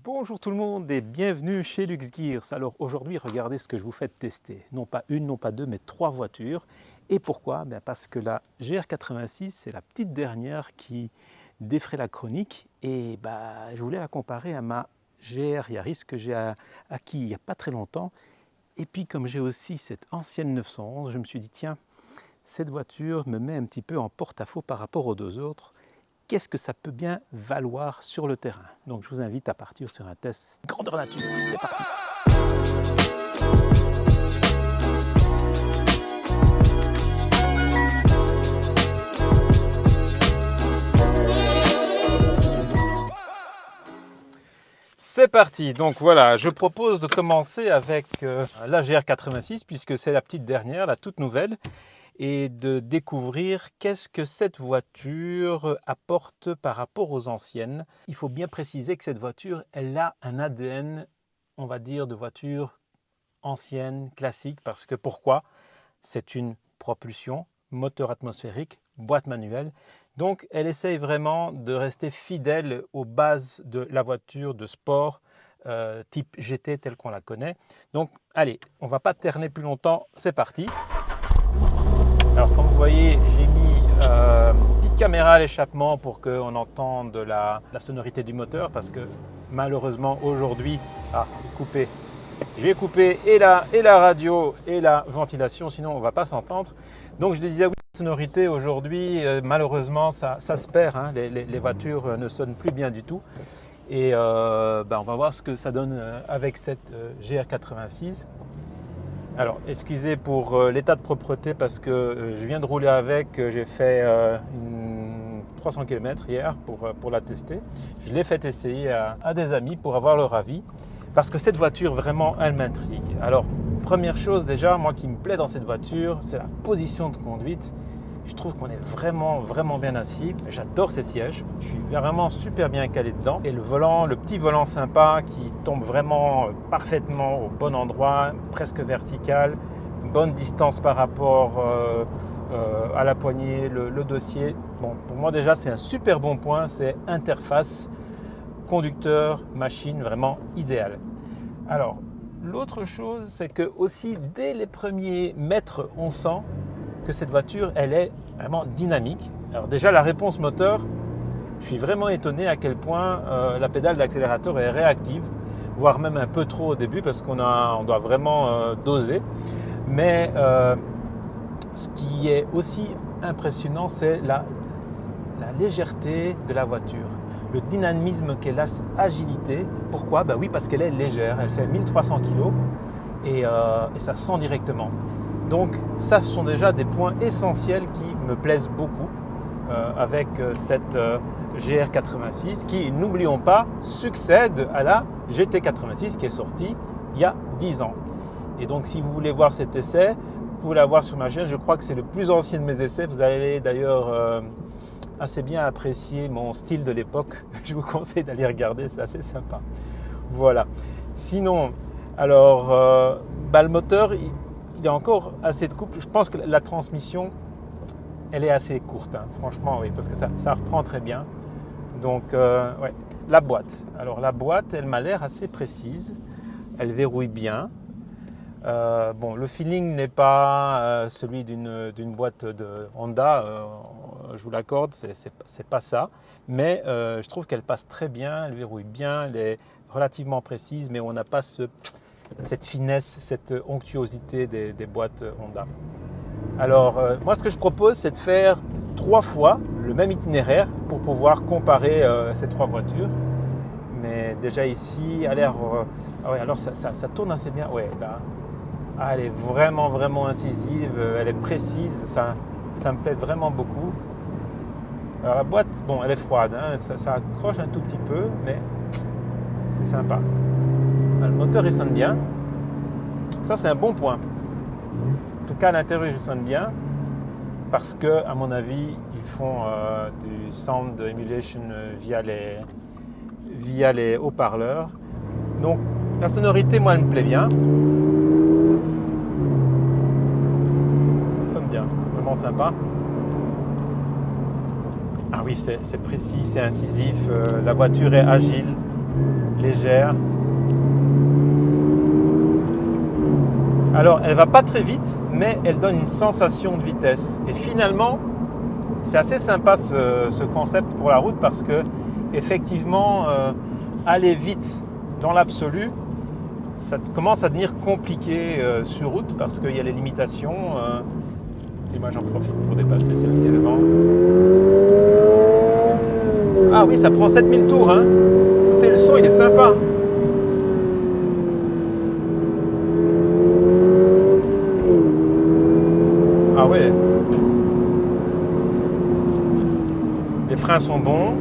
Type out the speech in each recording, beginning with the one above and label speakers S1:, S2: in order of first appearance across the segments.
S1: Bonjour tout le monde et bienvenue chez LuxGears. Alors aujourd'hui, regardez ce que je vous fais tester. Non pas une, non pas deux, mais trois voitures. Et pourquoi? Parce que la GR86, c'est la petite dernière qui défraie la chronique. Et je voulais la comparer à ma GR Yaris que j'ai acquis il n'y a pas très longtemps. Et puis comme j'ai aussi cette ancienne 911, je me suis dit tiens, cette voiture me met un petit peu en porte-à-faux par rapport aux deux autres. Qu'est-ce que ça peut bien valoir sur le terrain? Donc je vous invite à partir sur un test grandeur nature. C'est parti! C'est parti! Donc voilà, je propose de commencer avec la GR86 puisque c'est la petite dernière, la toute nouvelle, et de découvrir qu'est-ce que cette voiture apporte par rapport aux anciennes. Il faut bien préciser que cette voiture, elle a un ADN, on va dire, de voiture ancienne, classique, parce que pourquoi? C'est une propulsion, moteur atmosphérique, boîte manuelle. Donc elle essaye vraiment de rester fidèle aux bases de la voiture de sport type GT telle qu'on la connaît. Donc allez, on ne va pas terner plus longtemps, c'est parti! Alors comme vous voyez, j'ai mis une petite caméra à l'échappement pour qu'on entende la sonorité du moteur parce que malheureusement aujourd'hui, coupé. Je vais couper et la radio et la ventilation, sinon on ne va pas s'entendre. Donc je disais oui, la sonorité aujourd'hui, malheureusement ça se perd, hein. Les voitures ne sonnent plus bien du tout. Et on va voir ce que ça donne avec cette GR86. Alors, excusez pour l'état de propreté parce que je viens de rouler avec, j'ai fait 300 km hier pour la tester. Je l'ai fait essayer à des amis pour avoir leur avis parce que cette voiture, vraiment, elle m'intrigue. Alors, première chose déjà, moi qui me plaît dans cette voiture, c'est la position de conduite. Je trouve qu'on est vraiment bien assis. J'adore ces sièges. Je suis vraiment super bien calé dedans. Et le volant, le petit volant sympa qui tombe vraiment parfaitement au bon endroit, presque vertical, bonne distance par rapport à la poignée, le dossier. Bon, pour moi déjà, c'est un super bon point. C'est interface conducteur, machine, vraiment idéal. Alors, l'autre chose, c'est que aussi dès les premiers mètres, on sent que cette voiture, elle est vraiment dynamique. Alors déjà, la réponse moteur, je suis vraiment étonné à quel point la pédale d'accélérateur est réactive, voire même un peu trop au début parce qu'on doit vraiment doser. Mais ce qui est aussi impressionnant, c'est la légèreté de la voiture, le dynamisme qu'elle a, cette agilité. Pourquoi? Oui, parce qu'elle est légère, elle fait 1300 kg et ça se sent directement. Donc ça, ce sont déjà des points essentiels qui me plaisent beaucoup avec cette GR86 qui, n'oublions pas, succède à la GT86 qui est sortie il y a 10 ans. Et donc si vous voulez voir cet essai, vous pouvez la voir sur ma chaîne. Je crois que c'est le plus ancien de mes essais. Vous allez d'ailleurs assez bien apprécier mon style de l'époque. Je vous conseille d'aller regarder, c'est assez sympa. Voilà. Sinon, alors, le moteur, il y a encore assez de couple. Je pense que la transmission, elle est assez courte, hein. Franchement, oui, parce que ça reprend très bien. Donc, ouais. La boîte. Alors, la boîte, elle m'a l'air assez précise. Elle verrouille bien. Le feeling n'est pas celui d'une boîte de Honda, je vous l'accorde, c'est pas ça. Mais je trouve qu'elle passe très bien, elle verrouille bien, elle est relativement précise, mais on n'a pas cette finesse, cette onctuosité des boîtes Honda. Alors, moi, ce que je propose, c'est de faire 3 fois le même itinéraire pour pouvoir comparer ces 3 voitures. Mais déjà ici, elle a l'air... alors ça tourne assez bien. Ouais, là, elle est vraiment incisive, elle est précise, ça me plaît vraiment beaucoup. Alors la boîte, bon, elle est froide, hein, ça accroche un tout petit peu, mais c'est sympa. Le moteur il sonne bien, ça c'est un bon point. En tout cas à l'intérieur il sonne bien parce que à mon avis ils font du sound emulation via les haut-parleurs. Donc la sonorité moi elle me plaît bien, ça sonne bien, vraiment sympa. Ah oui, c'est précis, c'est incisif, la voiture est agile, légère. Alors, elle va pas très vite, mais elle donne une sensation de vitesse. Et finalement, c'est assez sympa ce concept pour la route parce que effectivement, aller vite dans l'absolu, ça commence à devenir compliqué sur route parce qu'il y a les limitations. Et moi, j'en profite pour dépasser celle-ci devant. Ah oui, ça prend 7000 tours. Hein. Écoutez, le son, il est sympa. Ah ouais. Les freins sont bons.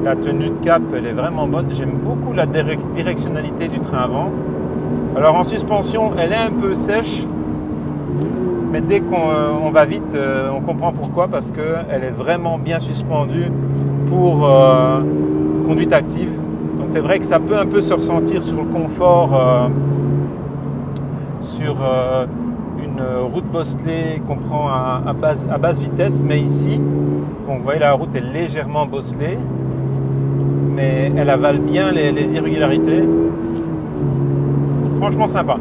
S1: La tenue de cap, elle est vraiment bonne. J'aime beaucoup la directionnalité du train avant. Alors en suspension, elle est un peu sèche. Mais dès qu'on va vite, on comprend pourquoi. Parce qu'elle est vraiment bien suspendue pour conduite active. Donc c'est vrai que ça peut un peu se ressentir sur le confort sur une route bosselée qu'on prend à basse vitesse. Mais ici, donc, vous voyez la route est légèrement bosselée. Mais elle avale bien les irrégularités. Franchement sympa.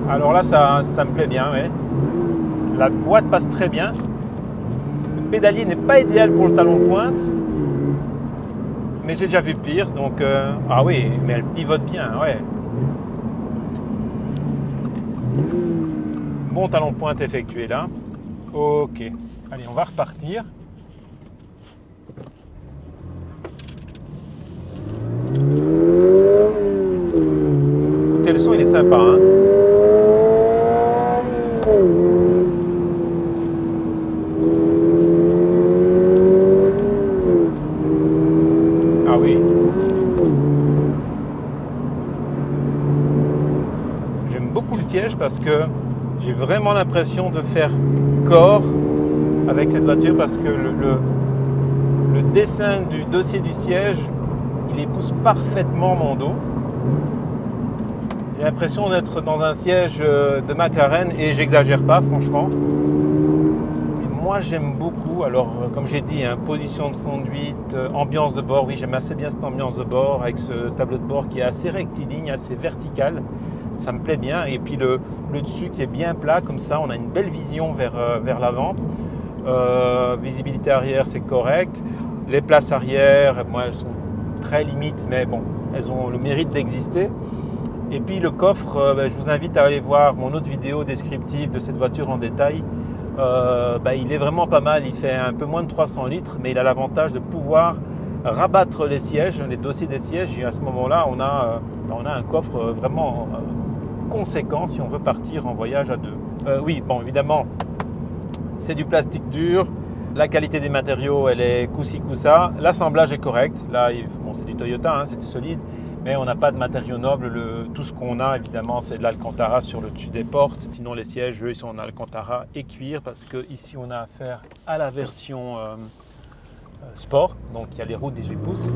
S1: Alors là, ça me plaît bien. Ouais. La boîte passe très bien. Le pédalier n'est pas idéal pour le talon de pointe. Mais j'ai déjà vu pire. Donc, ah oui, mais elle pivote bien. Ouais. Bon talon de pointe effectué là. Ok. Allez, on va repartir. Écoutez, le son il est sympa. Hein. Ah oui. J'aime beaucoup le siège parce que j'ai vraiment l'impression de faire corps avec cette voiture parce que le dessin du dossier du siège, il épouse parfaitement mon dos. J'ai l'impression d'être dans un siège de McLaren et j'exagère pas franchement. Et moi j'aime beaucoup, alors comme j'ai dit, hein, position de conduite, ambiance de bord, oui j'aime assez bien cette ambiance de bord avec ce tableau de bord qui est assez rectiligne, assez vertical. Ça me plaît bien. Et puis le dessus qui est bien plat, comme ça on a une belle vision vers l'avant. Visibilité arrière c'est correct. Les places arrière, moi elles sont très limites, mais bon, elles ont le mérite d'exister. Et puis le coffre, je vous invite à aller voir mon autre vidéo descriptive de cette voiture en détail. Il est vraiment pas mal, il fait un peu moins de 300 litres, mais il a l'avantage de pouvoir rabattre les sièges, les dossiers des sièges. Et à ce moment-là, on a un coffre vraiment conséquent si on veut partir en voyage à deux. Oui, bon, évidemment, c'est du plastique dur. La qualité des matériaux, elle est coup-ci, coup-ça. L'assemblage est correct. Là, bon, c'est du Toyota, hein, c'est du solide. Mais on n'a pas de matériaux nobles. Tout ce qu'on a, évidemment, c'est de l'Alcantara sur le dessus des portes. Sinon, les sièges, eux, ils sont en Alcantara et cuir. Parce qu'ici, on a affaire à la version sport. Donc, il y a les roues de 18 pouces.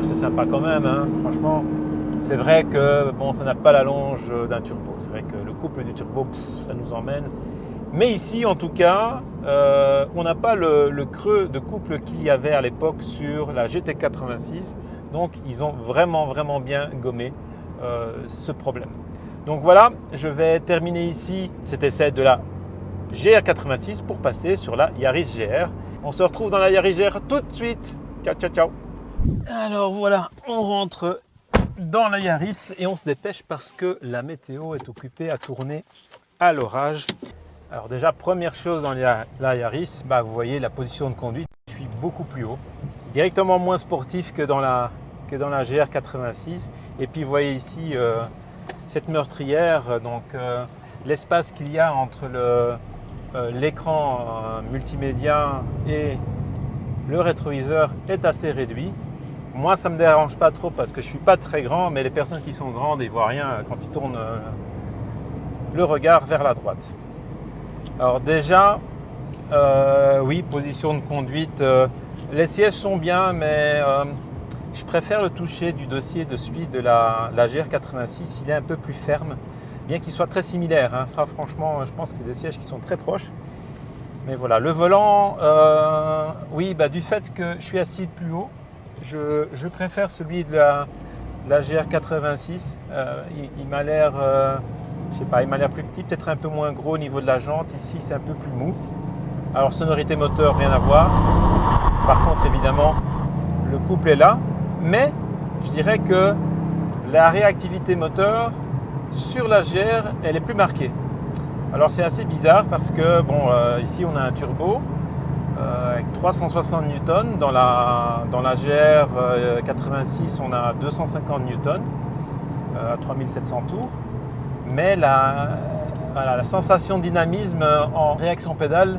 S1: C'est sympa quand même, hein, franchement. C'est vrai que bon, ça n'a pas la longe d'un turbo. C'est vrai que le couple du turbo, ça nous emmène. Mais ici, en tout cas, on n'a pas le creux de couple qu'il y avait à l'époque sur la GT86. Donc, ils ont vraiment bien gommé ce problème. Donc voilà, je vais terminer ici cet essai de la GR86 pour passer sur la Yaris GR. On se retrouve dans la Yaris GR tout de suite. Ciao, ciao, ciao. Alors voilà, on rentre dans la Yaris et on se dépêche parce que la météo est occupée à tourner à l'orage. Alors déjà, première chose dans la Yaris, vous voyez la position de conduite, je suis beaucoup plus haut. C'est directement moins sportif que dans la GR86. Et puis vous voyez ici cette meurtrière, donc l'espace qu'il y a entre l'écran multimédia et le rétroviseur est assez réduit. Moi, ça ne me dérange pas trop parce que je ne suis pas très grand, mais les personnes qui sont grandes, ils ne voient rien quand ils tournent le regard vers la droite. Alors déjà, oui, position de conduite, les sièges sont bien, mais je préfère le toucher du dossier de celui de la GR86, il est un peu plus ferme, bien qu'il soit très similaire. Hein. Ça, franchement, je pense que c'est des sièges qui sont très proches. Mais voilà, le volant, oui, bah, du fait que je suis assis plus haut, je préfère celui de la GR86. Il m'a l'air, je sais pas, il m'a l'air plus petit, peut-être un peu moins gros au niveau de la jante. Ici, c'est un peu plus mou. Alors, sonorité moteur, rien à voir. Par contre, évidemment, le couple est là. Mais je dirais que la réactivité moteur sur la GR, elle est plus marquée. Alors, c'est assez bizarre parce que, bon, ici, on a un turbo avec 360 newtons. Dans la GR 86, on a 250 newtons à 3700 tours. Mais voilà, la sensation de dynamisme en réaction pédale,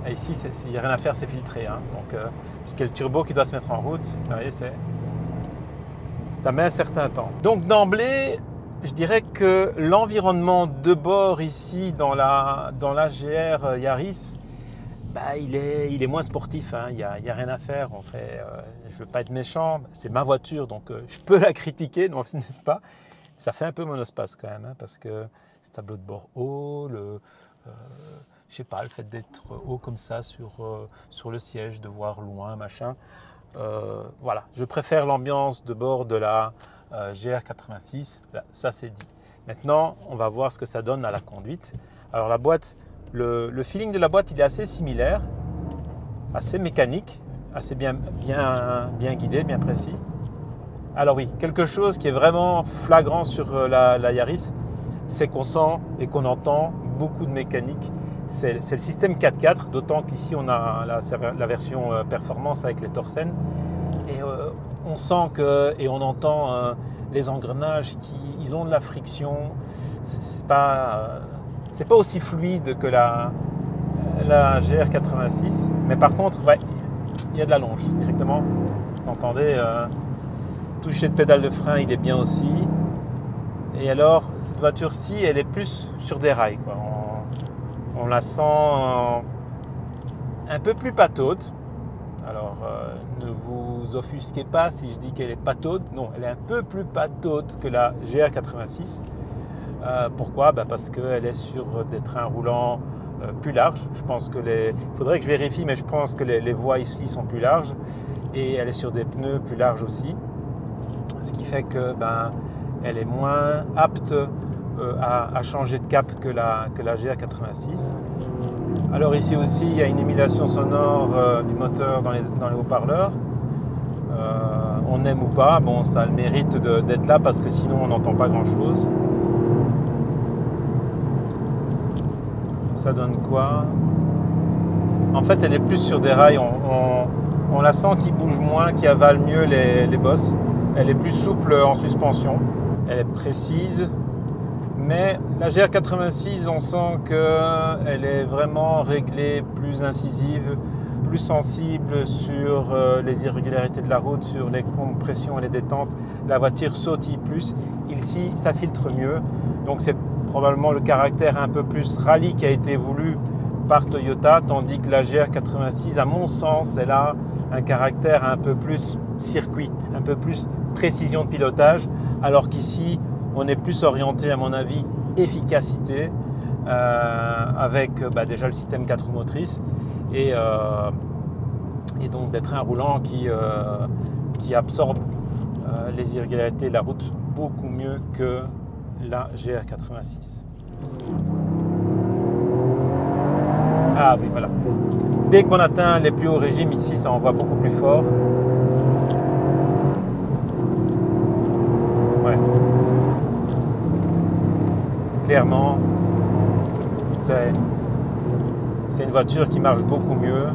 S1: ici, il n'y a rien à faire, c'est filtré. Hein. Donc, puisqu'il y a le turbo qui doit se mettre en route, vous voyez, ça met un certain temps. Donc, d'emblée, je dirais que l'environnement de bord ici dans la GR Yaris, bah, il est moins sportif. Hein. Il y a rien à faire. Je ne veux pas être méchant, c'est ma voiture, donc je peux la critiquer, n'est-ce pas? Ça fait un peu monospace quand même, hein, parce que ce tableau de bord haut, je sais pas, le fait d'être haut comme ça sur le siège, de voir loin, machin. Voilà, je préfère l'ambiance de bord de la GR86, là, ça c'est dit. Maintenant, on va voir ce que ça donne à la conduite. Alors la boîte, le feeling de la boîte, il est assez similaire, assez mécanique, assez bien guidé, bien précis. Alors oui, quelque chose qui est vraiment flagrant sur la Yaris, c'est qu'on sent et qu'on entend beaucoup de mécanique. C'est le système 4x4, d'autant qu'ici on a la version performance avec les Torsen. Et on sent et on entend les engrenages ils ont de la friction. C'est pas aussi fluide que la GR86. Mais par contre, ouais, il y a de la longe directement. Vous entendez toucher de pédale de frein, il est bien aussi. Et alors, cette voiture-ci, elle est plus sur des rails, quoi. On la sent un peu plus pataude. Alors, ne vous offusquez pas si je dis qu'elle est pataude. Non, elle est un peu plus pataude que la GR86. Pourquoi? Parce qu'elle est sur des trains roulants plus larges. Je pense que il faudrait que je vérifie, mais je pense que les voies ici sont plus larges. Et elle est sur des pneus plus larges aussi. Ce qui fait que elle est moins apte à changer de cap que la GR86. Alors ici aussi, il y a une émulation sonore du moteur dans les haut-parleurs. On aime ou pas, bon, ça a le mérite d'être là parce que sinon on n'entend pas grand-chose. Ça donne quoi? En fait, elle est plus sur des rails. On la sent qui bouge moins, qui avale mieux les bosses. Elle est plus souple en suspension. Elle est précise. Mais la GR86, on sent qu'elle est vraiment réglée, plus incisive, plus sensible sur les irrégularités de la route, sur les compressions et les détentes. La voiture sautille plus. Ici, ça filtre mieux. Donc c'est probablement le caractère un peu plus rallye qui a été voulu par Toyota, tandis que la GR86, à mon sens, elle a un caractère un peu plus circuit, un peu plus précision de pilotage, alors qu'ici, on est plus orienté, à mon avis, efficacité, avec déjà le système 4 roues motrices et donc des trains roulants qui absorbent les irrégularités de la route beaucoup mieux que la GR86. Ah oui, voilà. Dès qu'on atteint les plus hauts régimes, ici, ça envoie beaucoup plus fort. Ouais. Clairement, c'est une voiture qui marche beaucoup mieux.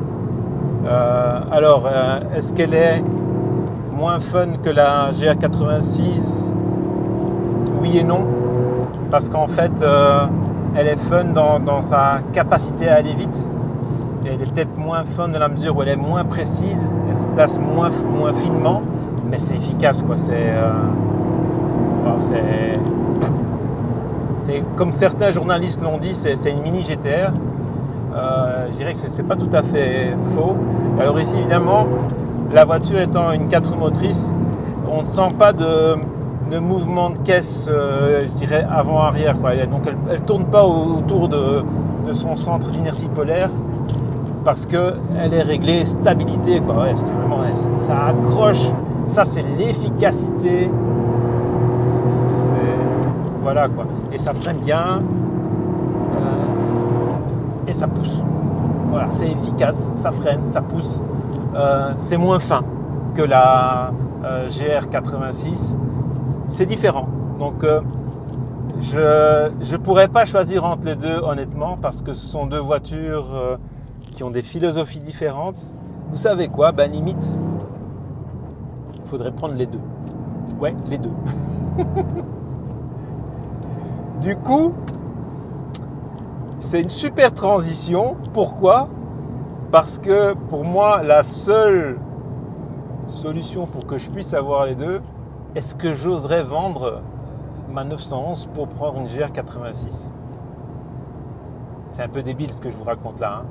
S1: Alors, est-ce qu'elle est moins fun que la GR86? Oui et non. Parce qu'en fait, elle est fun dans sa capacité à aller vite. Et elle est peut-être moins fun dans la mesure où elle est moins précise, elle se place moins finement, mais c'est efficace, quoi. C'est comme certains journalistes l'ont dit, c'est une mini GTR. Je dirais que c'est pas tout à fait faux. Alors ici, évidemment, la voiture étant une 4 roues motrices, on ne sent pas de mouvement de caisse, je dirais avant-arrière, quoi. Donc elle ne tourne pas autour de son centre d'inertie polaire. parce qu'elle est réglée stabilité, quoi. Ouais, c'est vraiment, ça accroche, ça c'est l'efficacité, voilà quoi. Et ça freine bien et ça pousse. Voilà, c'est efficace, ça freine, ça pousse. C'est moins fin que la GR86. C'est différent. Donc je ne pourrais pas choisir entre les deux honnêtement parce que ce sont deux voitures qui ont des philosophies différentes. Vous savez quoi? Ben limite, il faudrait prendre les deux. Ouais, les deux. Du coup, c'est une super transition. Pourquoi? Parce que pour moi, la seule solution pour que je puisse avoir les deux, est-ce que j'oserais vendre ma 911 pour prendre une GR86? C'est un peu débile ce que je vous raconte là. Hein.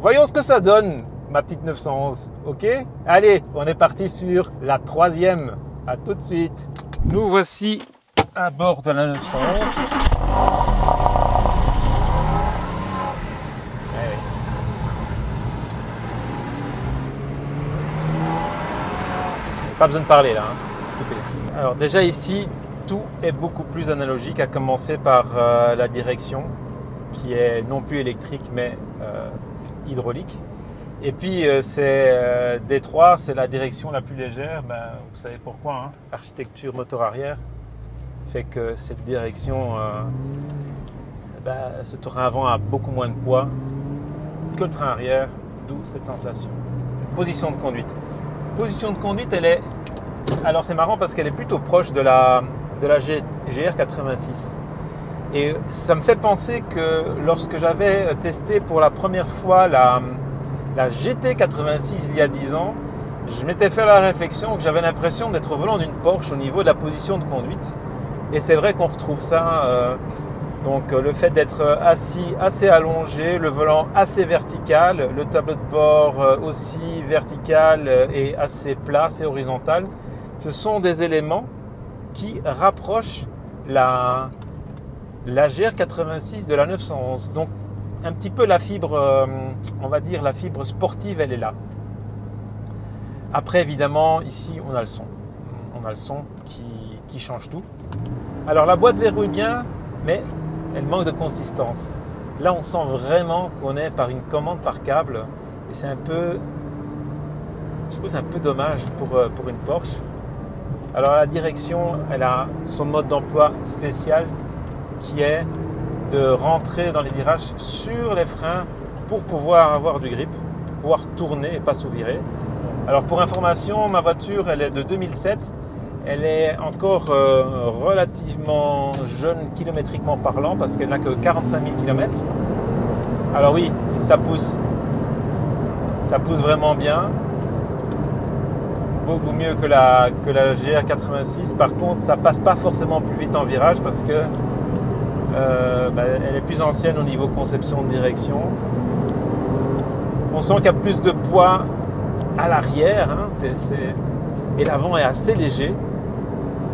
S1: Voyons ce que ça donne, ma petite 911. Ok? Allez, on est parti sur la troisième. À tout de suite. Nous voici à bord de la 911. Pas besoin de parler là. Hein. Alors déjà ici, tout est beaucoup plus analogique, à commencer par la direction qui est non plus électrique mais hydraulique. Et puis D3, c'est la direction la plus légère. Ben, vous savez pourquoi, hein. Architecture moteur arrière fait que cette direction, ce train avant a beaucoup moins de poids que le train arrière, d'où cette sensation. Position de conduite. Position de conduite, elle est... Alors c'est marrant parce qu'elle est plutôt proche de la GR86. Et ça me fait penser que lorsque j'avais testé pour la première fois la GT86 il y a 10 ans, je m'étais fait la réflexion que j'avais l'impression d'être au volant d'une Porsche au niveau de la position de conduite. Et c'est vrai qu'on retrouve ça. Donc le fait d'être assis assez allongé, le volant assez vertical, le tableau de bord aussi vertical et assez plat, assez horizontal, ce sont des éléments qui rapprochent la GR86 de la 911. Donc un petit peu la fibre, on va dire la fibre sportive, elle est là. Après évidemment ici on a le son. On a le son qui change tout. Alors la boîte verrouille bien, mais elle manque de consistance. Là, on sent vraiment qu'on est par une commande par câble. Et c'est un peu, je trouve, c'est un peu dommage pour une Porsche. Alors la direction, elle a son mode d'emploi spécial qui est de rentrer dans les virages sur les freins pour pouvoir avoir du grip, pouvoir tourner et pas sous-virer. Alors pour information, ma voiture, elle est de 2007. Elle est encore relativement jeune kilométriquement parlant parce qu'elle n'a que 45 000 km. Alors oui, ça pousse. Ça pousse vraiment bien. Beaucoup mieux que la GR86. Par contre, ça passe pas forcément plus vite en virage parce que elle est plus ancienne au niveau conception de direction. On sent qu'il y a plus de poids à l'arrière. Hein, et l'avant est assez léger.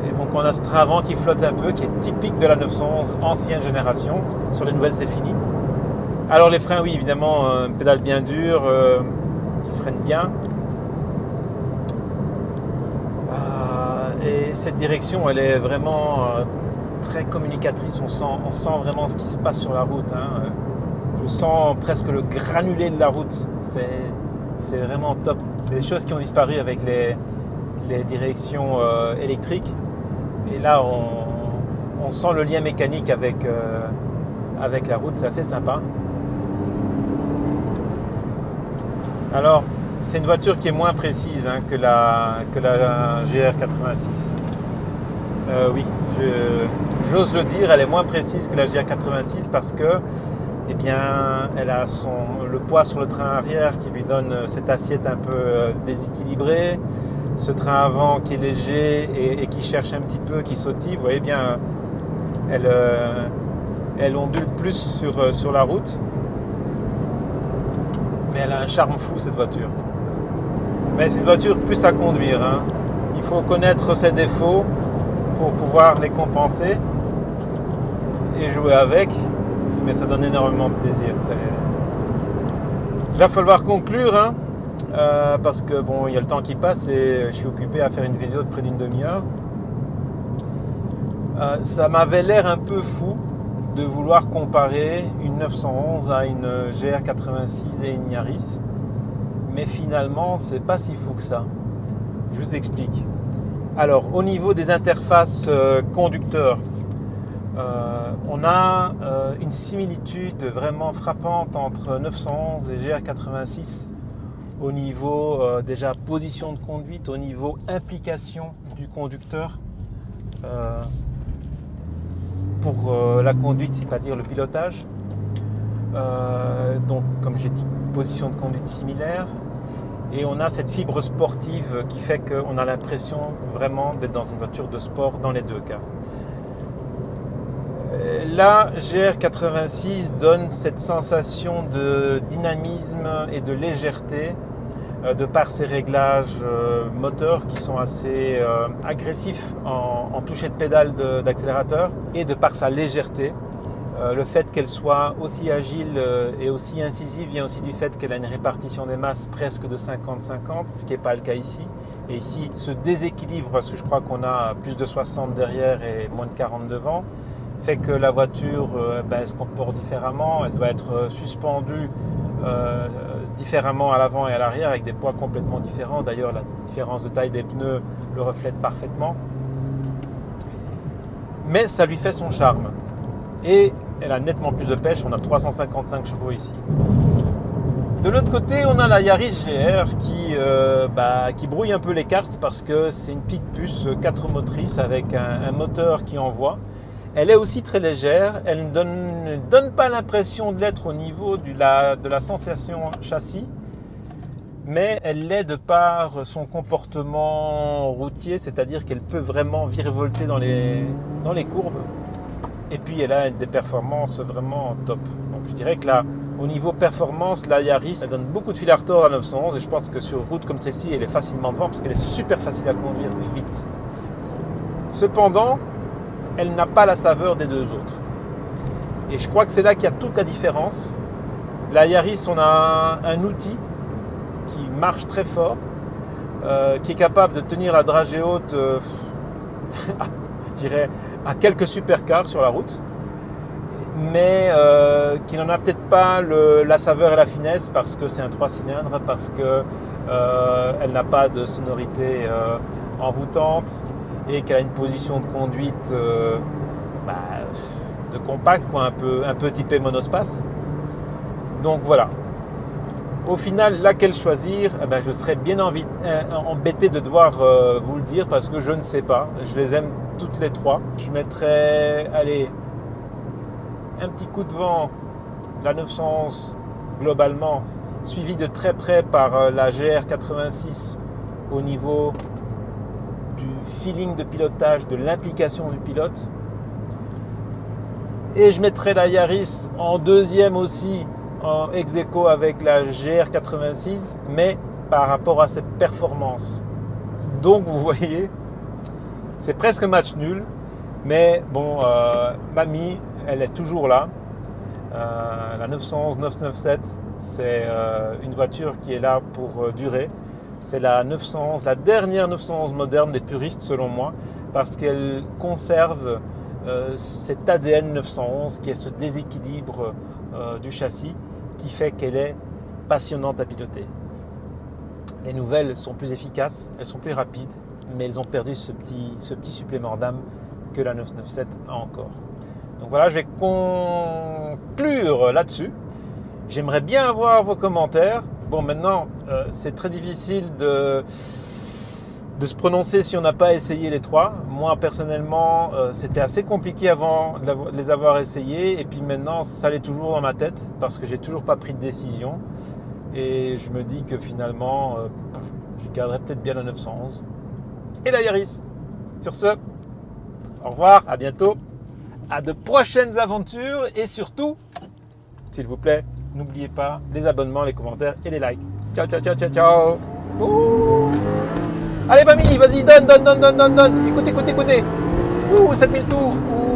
S1: Et donc on a ce train avant qui flotte un peu, qui est typique de la 911 ancienne génération. Sur les nouvelles, c'est fini. Alors les freins, oui, évidemment, une pédale bien dure, qui freine bien. Et cette direction, elle est vraiment très communicatrice. On sent vraiment ce qui se passe sur la route. Hein. Je sens presque le granulé de la route. C'est vraiment top. Des choses qui ont disparu avec les directions électriques. Et là, on sent le lien mécanique avec la route, c'est assez sympa. Alors, c'est une voiture qui est moins précise hein, que la GR86. Oui, j'ose le dire, elle est moins précise que la GR86 parce que, eh bien, elle a le poids sur le train arrière qui lui donne cette assiette un peu déséquilibrée. Ce train avant qui est léger et qui cherche un petit peu, qui sautille, vous voyez bien, elle ondule plus sur la route. Mais elle a un charme fou cette voiture. Mais c'est une voiture plus à conduire. Hein. Il faut connaître ses défauts pour pouvoir les compenser et jouer avec. Mais ça donne énormément de plaisir. Il va falloir conclure, hein, parce que bon, il y a le temps qui passe et je suis occupé à faire une vidéo de près d'une demi-heure. Ça m'avait l'air un peu fou de vouloir comparer une 911 à une GR86 et une Yaris. Mais finalement, c'est pas si fou que ça. Je vous explique. Alors, au niveau des interfaces conducteurs, on a une similitude vraiment frappante entre 911 et GR86 au niveau déjà position de conduite, au niveau implication du conducteur. Pour la conduite, c'est-à-dire le pilotage. Donc, comme j'ai dit, position de conduite similaire. Et on a cette fibre sportive qui fait qu'on a l'impression vraiment d'être dans une voiture de sport dans les deux cas. La GR86 donne cette sensation de dynamisme et de légèreté de par ses réglages moteurs qui sont assez agressifs en toucher de pédale d'accélérateur et de par sa légèreté. Le fait qu'elle soit aussi agile et aussi incisive vient aussi du fait qu'elle a une répartition des masses presque de 50-50, ce qui n'est pas le cas ici. Et ici, ce déséquilibre, parce que je crois qu'on a plus de 60 derrière et moins de 40 devant, fait que la voiture elle se comporte différemment, elle doit être suspendue différemment à l'avant et à l'arrière avec des poids complètement différents. D'ailleurs, la différence de taille des pneus le reflète parfaitement. Mais ça lui fait son charme. Et elle a nettement plus de pêche, on a 355 chevaux ici. De l'autre côté, on a la Yaris GR qui brouille un peu les cartes parce que c'est une petite puce 4 motrices avec un moteur qui envoie. Elle est aussi très légère, elle ne donne pas l'impression de l'être au niveau de la sensation châssis, mais elle l'est de par son comportement routier, c'est-à-dire qu'elle peut vraiment virevolter dans les courbes. Et puis elle a des performances vraiment top. Donc je dirais que là, au niveau performance, la Yaris, elle donne beaucoup de fil à retordre à 911 et je pense que sur route comme celle-ci, elle est facilement devant parce qu'elle est super facile à conduire vite. Cependant, elle n'a pas la saveur des deux autres. Et je crois que c'est là qu'il y a toute la différence. La Yaris, on a un outil qui marche très fort, qui est capable de tenir la dragée haute, je dirais, à quelques supercars sur la route, mais qui n'en a peut-être pas la saveur et la finesse parce que c'est un 3 cylindres, parce qu'elle n'a pas de sonorité envoûtante et qu'elle a une position de conduite de compact, quoi, un peu typé monospace. Donc voilà. Au final, laquelle choisir, je serais bien embêté de devoir vous le dire parce que je ne sais pas. Je les aime toutes les trois. Je mettrais, un petit coup de vent, la 911 globalement, suivi de très près par la GR86 au niveau du feeling de pilotage, de l'implication du pilote. Et je mettrais la Yaris en deuxième aussi, en ex-aequo avec la GR86, mais par rapport à ses performances. Donc vous voyez, c'est presque match nul, mais bon, mamie, elle est toujours là. La 911 997, c'est une voiture qui est là pour durer. C'est la 911, la dernière 911 moderne des puristes selon moi, parce qu'elle conserve cet ADN 911 qui est ce déséquilibre du châssis qui fait qu'elle est passionnante à piloter. Les nouvelles sont plus efficaces, elles sont plus rapides, mais elles ont perdu ce petit supplément d'âme que la 997 a encore. Donc voilà, je vais conclure là-dessus. J'aimerais bien avoir vos commentaires. Bon, maintenant, c'est très difficile de se prononcer si on n'a pas essayé les trois. Moi, personnellement, c'était assez compliqué avant de les avoir essayés. Et puis maintenant, ça l'est toujours dans ma tête parce que j'ai toujours pas pris de décision. Et je me dis que finalement, je garderai peut-être bien la 911 et la Yaris. Sur ce, au revoir, à bientôt, à de prochaines aventures. Et surtout, s'il vous plaît, n'oubliez pas les abonnements, les commentaires et les likes. Ciao, ciao, ciao, ciao, ciao. Ouh. Allez mamie, vas-y, donne. Écoutez. 7000 tours. Ouh.